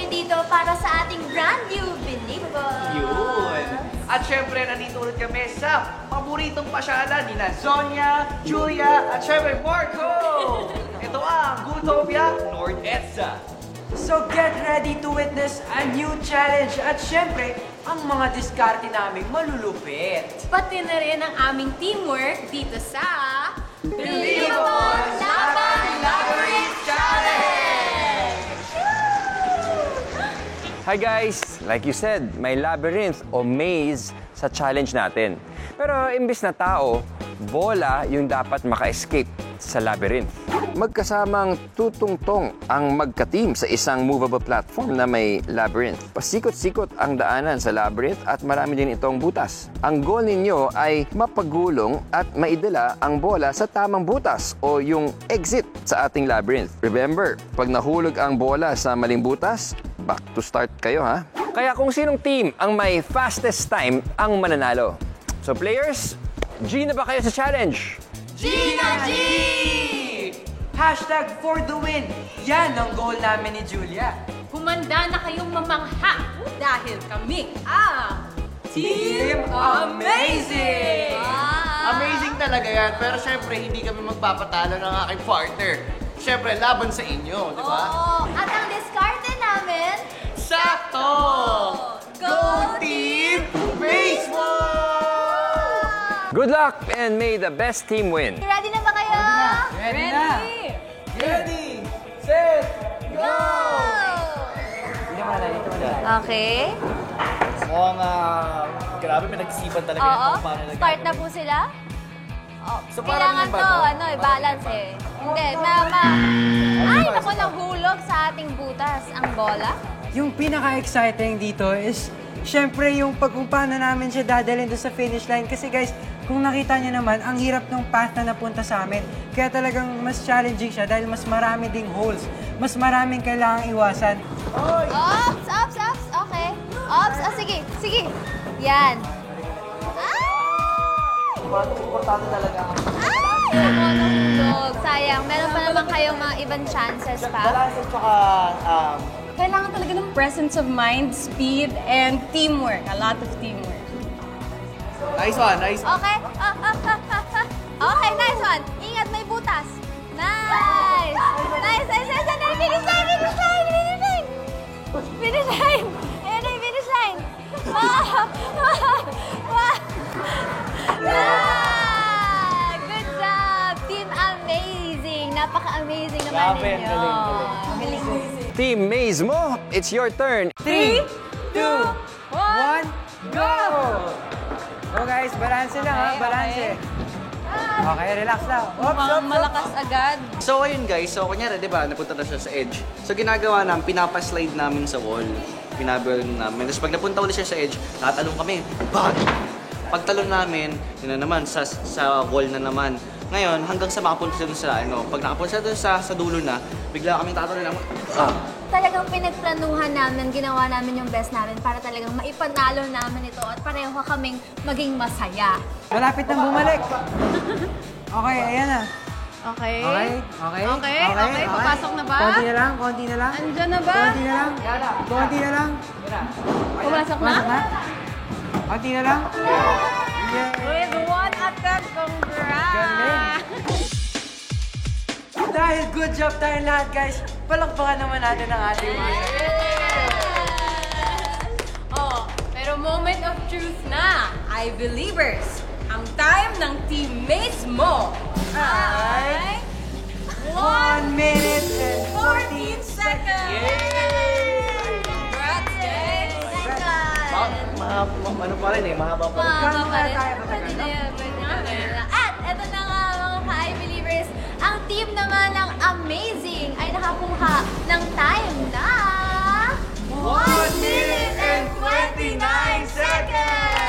ngayon dito para sa ating brand new Believable. Yun! At syempre, nandito ulit kami sa paboritong pasyalan ni Zonia, Julia, at syempre Marco! Ito ang Goodtopia North EDSA. So get ready to witness a new challenge at syempre, ang mga diskarte namin malulupit. Pati na rin ang aming teamwork dito sa Believable Laban Labyrinth Challenge! Hi guys! Like you said, may labyrinth o maze sa challenge natin. Pero imbis na tao, bola yung dapat maka-escape sa labyrinth. Magkasamang tutungtong ang magka-team sa isang movable platform na may labyrinth. Pasikot-sikot ang daanan sa labyrinth at marami din itong butas. Ang goal ninyo ay mapagulong at maidala ang bola sa tamang butas o yung exit sa ating labyrinth. Remember, pag nahulog ang bola sa maling butas, back to start kayo ha. Kaya kung sinong team ang may fastest time ang mananalo. So players, G na ba kayo sa challenge? Gina G! Hashtag for the win. Yan ang goal namin ni Julia. Humanda na kayong mamangha dahil kami ang Team Amazing! Amazing talaga yan, pero syempre hindi kami magpapatalo ng aking partner. Syempre, laban sa inyo, di ba? At ang diskarte namin, Sakto! Go Team Baseball! Good luck and may the best team win. ready na ba kayo? Ready na! Ready, set, go! Okay. Mukhang grabe pinag-isipan talaga Oo. yung paano nag- Start na po sila. Oh, So, parang kailangan yung ba to, to? balance eh. Hindi, Ay, naku, nahulog sa ating butas ang bola. Yung pinaka-exciting dito is, syempre, yung kung paano namin siya dadalhin doon sa finish line. Kasi guys, kung nakita niyo naman, ang hirap ng path na napunta sa amin. Kaya talagang mas challenging siya dahil mas marami ding holes. Mas maraming kailangang iwasan. Ops, ops, ops. Okay. Ops, sige, sige. Yan. Importante talaga. Ay, naku, nahulog. Sayang, meron pa naman kayong mga ibang chances pa. Balance at saka Kailangan talaga ng presence of mind, speed, and teamwork. A lot of teamwork. nice one, nice one. Okay. Okay, nice one. Ingat, may butas. Nice. Nice, nice, nice. Nice. Finish line, finish line, finish line. Finish line. Ayan na yung finish line. Wow. Wow. Yeah. Good job. Team Amazing. Napaka-amazing naman Grabe, ninyo. galing, Galing. Team Maze mo, it's your turn. 3, 2, 1, go! Go guys, balance lang ha, balance. Okay, relax lang. Oops, Malakas agad. So ayun guys, so kunyari, di ba, napunta na siya sa edge. So ginagawa namin, pinapaslide namin sa wall. Pinabalon namin. Tapos pag napunta ulit siya sa edge, tatalong kami. Bang! Pagtalon namin, yun na naman, sa wall na naman. Ngayon, hanggang sa makapunta siya dun sa, pag nakapunta siya dun sa dulo na, bigla kami tatalon lang. Talagang pinagplanuhan namin, ginawa namin yung best namin para talagang maipanalo namin ito at pareho kaming maging masaya. Malapit nang bumalik. Okay, ayan na. Okay. Okay, okay. Okay, papasok na ba? Konti na lang, konti na lang. Andyan na ba? Konti na lang. Konti na lang. Pumasok na? Pumasok na. Konti na lang. Yay! With one attempt, congrats! Dahil good job tayo lahat, guys. Palakpakan naman natin ang ating mga. Oh, pero moment of truth na, I believers. Ang time ng Team Maze mo ay 1 minute and 14 seconds! Congrats, guys! Ano pa rin mahaba pa rin. Mahaba pa rin. tayo, Pwede na yan, pwede na yan. At eto na nga mga ka-I-Believers, ang team naman ng Amazing ay nakakuha ng time na 1 minute and 29 seconds!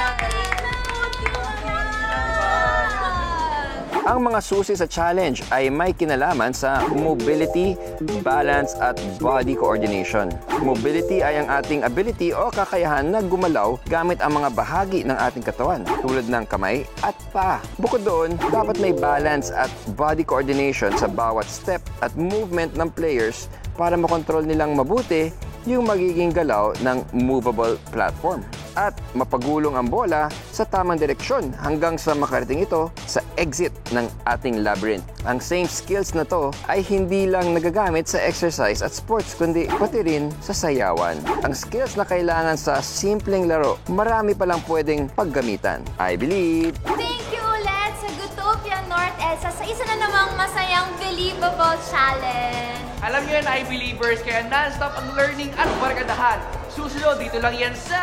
Ang mga susi sa challenge ay may kinalaman sa mobility, balance at body coordination. Mobility ay ang ating ability o kakayahan na gumalaw gamit ang mga bahagi ng ating katawan tulad ng kamay at paa. Bukod doon, dapat may balance at body coordination sa bawat step at movement ng players para makontrol nilang mabuti yung magiging galaw ng movable platform. At mapagulong ang bola sa tamang direksyon hanggang sa makarating ito sa exit ng ating labyrinth. Ang same skills na to ay hindi lang nagagamit sa exercise at sports kundi pati rin sa sayawan. Ang skills na kailangan sa simpleng laro, marami palang pwedeng paggamitan. I believe! Thank you ulit sa Gutopia North EDSA sa isa na namang masayang Believable Challenge. Alam niyo yan, I-Believers, kaya non-stop ang learning at barkadahan. Susunod, dito lang yan sa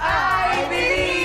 I Believe!